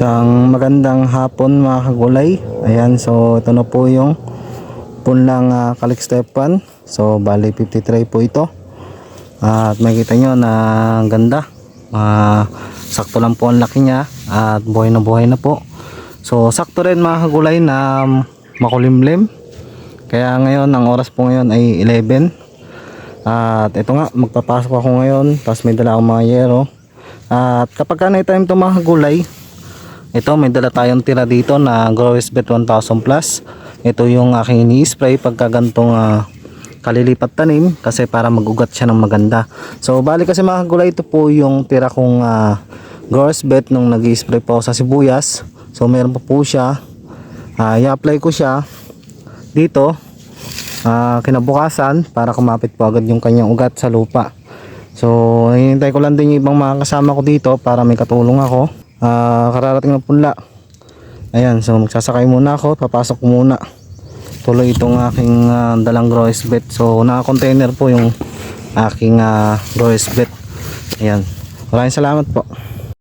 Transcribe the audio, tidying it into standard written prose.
Isang magandang hapon mga kagulay. Ayan, so ito na po yung punlang kalikstepan. So bali 53 po ito. At makikita nyo na ang ganda. Sakto lang po ang laki niya at buhay na po. So sakto rin mga kagulay na makulimlim. Kaya ngayon ang oras po ngayon ay 11. At ito nga, magpapasok ako ngayon. Tapos may dala akong mga yero. At kapag night time ito mga kagulay, ito may dala tayong tira dito na Growers Bet 1000 plus. Ito yung aking ini-spray pagka gantong kalilipat tanim, kasi para mag-ugat siya ng maganda. So bali kasi mga kagulay, ito po yung tira kong Growers Bet nung nag-i-spray po sa sibuyas. So meron pa po siya. I-apply ko siya dito kinabukasan para kumapit po agad yung kanyang ugat sa lupa. So hinihintay ko lang din yung ibang mga kasama ko dito para may katulong ako. Kararating ng punla. Ayan, so magsasakay muna ako, papasok muna. Tuloy itong aking dalang Growers Bet. So naka-container po yung aking Growers Bet. Ayan, maraming salamat po.